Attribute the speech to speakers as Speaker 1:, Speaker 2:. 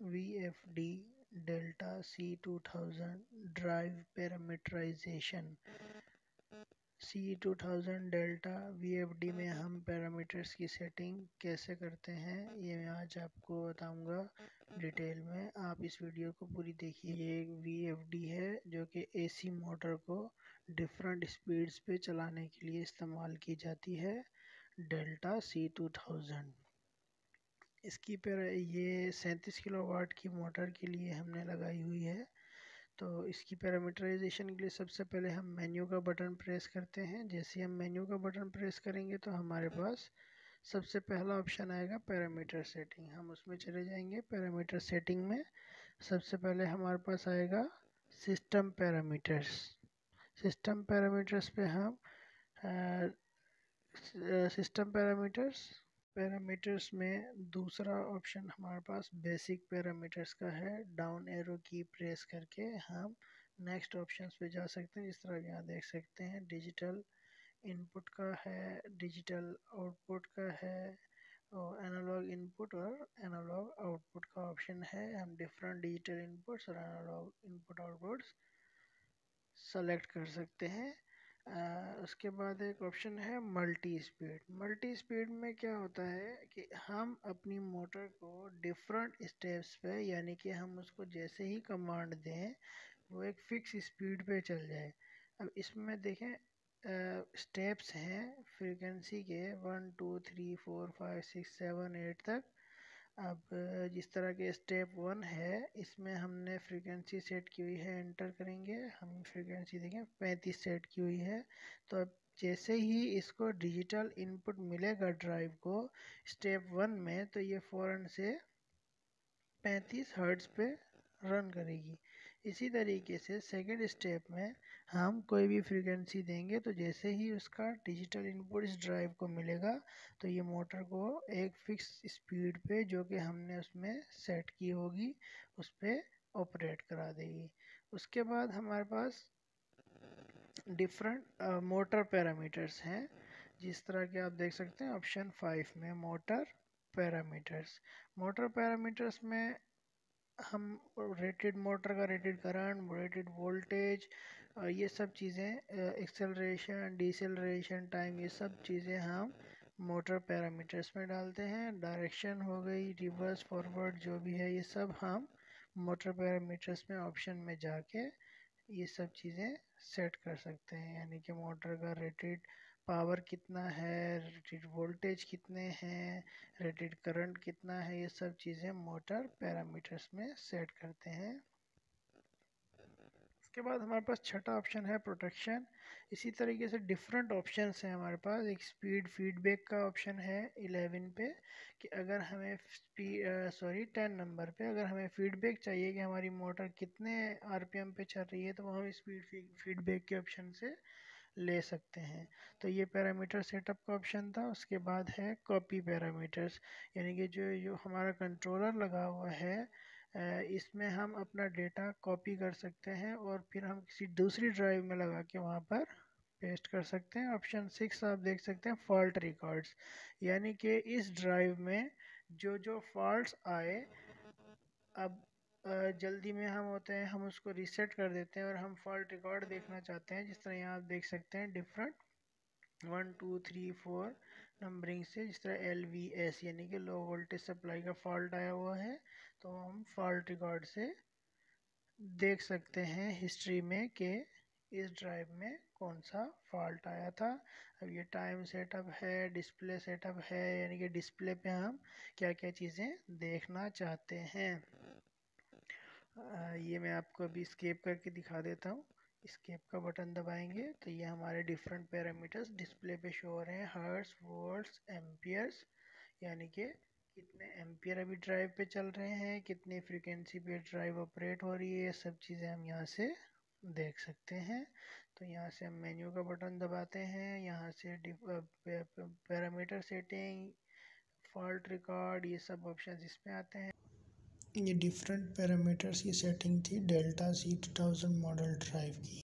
Speaker 1: VFD Delta C2000 Drive Parameterization। C2000 delta VFD में हम parameters की सेटिंग कैसे करते हैं ये मैं आज आपको बताऊंगा डिटेल में। आप इस वीडियो को पूरी देखिए। ये एक VFD है जो कि AC मोटर को डिफरेंट स्पीड्स पे चलाने के लिए इस्तेमाल की जाती है। डेल्टा C2000 इसकी ये 37 किलोवाट की मोटर के लिए हमने लगाई हुई है। तो इसकी पैरामीटराइजेशन के लिए सबसे पहले हम मेन्यू का बटन प्रेस करते हैं। जैसे हम मेन्यू का बटन प्रेस करेंगे तो हमारे पास सबसे पहला ऑप्शन आएगा पैरामीटर सेटिंग। हम उसमें चले जाएंगे। पैरामीटर सेटिंग में सबसे पहले हमारे पास आएगा सिस्टम पैरामीटर्स। सिस्टम पैरामीटर्स पे हम सिस्टम पैरामीटर्स में दूसरा ऑप्शन हमारे पास बेसिक पैरामीटर्स का है। डाउन एरो की प्रेस करके हम नेक्स्ट ऑप्शंस पे जा सकते हैं। जिस तरह यहाँ देख सकते हैं डिजिटल इनपुट का है, डिजिटल आउटपुट का है, और एनालॉग इनपुट और एनालॉग आउटपुट का ऑप्शन है। हम डिफरेंट डिजिटल इनपुट्स और एनालॉग इनपुट आउटपुट्स सेलेक्ट कर सकते हैं। उसके बाद एक ऑप्शन है मल्टी स्पीड। मल्टी स्पीड में क्या होता है कि हम अपनी मोटर को डिफरेंट स्टेप्स पे, यानी कि हम उसको जैसे ही कमांड दें वो एक फिक्स स्पीड पे चल जाए। अब इसमें देखें स्टेप्स हैं फ्रीक्वेंसी के 1 2 3 4 5 6 7 8 तक। अब जिस तरह के स्टेप 1 है इसमें हमने फ्रीक्वेंसी सेट की हुई है, एंटर करेंगे। हम फ्रीक्वेंसी देखें 35 सेट की हुई है। तो अब जैसे ही इसको डिजिटल इनपुट मिलेगा ड्राइव को स्टेप 1 में, तो ये फ़ौरन से 35 हर्ट्ज पे रन करेगी। इसी तरीके से सेकंड स्टेप में हम कोई भी फ्रीक्वेंसी देंगे तो जैसे ही उसका डिजिटल इनपुट इस ड्राइव को मिलेगा तो ये मोटर को एक फिक्स स्पीड पे जो कि हमने उसमें सेट की होगी उस पर ऑपरेट करा देगी। उसके बाद हमारे पास डिफरेंट मोटर पैरामीटर्स हैं। जिस तरह के आप देख सकते हैं ऑप्शन 5 में मोटर पैरामीटर्स। मोटर पैरामीटर्स में हम रेटेड मोटर का रेटेड करंट, रेटेड वोल्टेज, ये सब चीज़ें, एक्सेलरेशन, डिसेलरेशन टाइम, ये सब चीज़ें हम मोटर पैरामीटर्स में डालते हैं। डायरेक्शन हो गई, रिवर्स फॉरवर्ड जो भी है ये सब हम मोटर पैरामीटर्स में ऑप्शन में जाके ये सब चीज़ें सेट कर सकते हैं। यानी कि मोटर का रेटेड पावर कितना है, रेटेड वोल्टेज कितने हैं, रेटेड करंट कितना है, ये सब चीज़ें मोटर पैरामीटर्स में सेट करते हैं। इसके बाद हमारे पास छठा ऑप्शन है प्रोटेक्शन। इसी तरीके से डिफरेंट ऑप्शंस हैं हमारे पास। एक स्पीड फीडबैक का ऑप्शन है 11 पे कि अगर हमें 10 नंबर पे अगर हमें फीडबैक चाहिए कि हमारी मोटर कितने RPM पे चल रही है तो हम स्पीड फीडबैक के ऑप्शन से ले सकते हैं। तो ये पैरामीटर सेटअप का ऑप्शन था। उसके बाद है कॉपी पैरामीटर्स, यानी कि जो हमारा कंट्रोलर लगा हुआ है इसमें हम अपना डेटा कॉपी कर सकते हैं और फिर हम किसी दूसरी ड्राइव में लगा के वहाँ पर पेस्ट कर सकते हैं। ऑप्शन 6 आप देख सकते हैं फॉल्ट रिकॉर्ड्स, यानी कि इस ड्राइव में जो जो फॉल्ट्स आए, अब जल्दी में हम होते हैं हम उसको रीसेट कर देते हैं और हम फॉल्ट रिकॉर्ड देखना चाहते हैं। जिस तरह यहाँ आप देख सकते हैं डिफरेंट 1 2 3 4 नंबरिंग से, जिस तरह LVS यानी कि लो वोल्टेज सप्लाई का फॉल्ट आया हुआ है तो हम फॉल्ट रिकॉर्ड से देख सकते हैं हिस्ट्री में कि इस ड्राइव में कौन सा फॉल्ट आया था। अब ये टाइम सेटअप है, डिस्प्ले सेटअप है, यानी कि डिस्प्ले पे हम क्या क्या चीज़ें देखना चाहते हैं। ये मैं आपको अभी स्केप करके दिखा देता हूँ। स्केप का बटन दबाएंगे तो ये हमारे डिफरेंट पैरामीटर्स डिस्प्ले पे शो हो रहे हैं। हर्ट्स, वोल्ट्स, एम्पियर्स, यानी कि कितने एम्पियर अभी ड्राइव पे चल रहे हैं, कितनी फ्रीक्वेंसी पे ड्राइव ऑपरेट हो रही है, ये सब चीज़ें हम यहाँ से देख सकते हैं। तो यहाँ से हम मेन्यू का बटन दबाते हैं, यहाँ से पैरामीटर सेटिंग, फॉल्ट रिकॉर्ड, ये सब ऑप्शन इसमें आते हैं। ये डिफरेंट पैरामीटर्स की सेटिंग थी डेल्टा C2000 मॉडल ड्राइव की।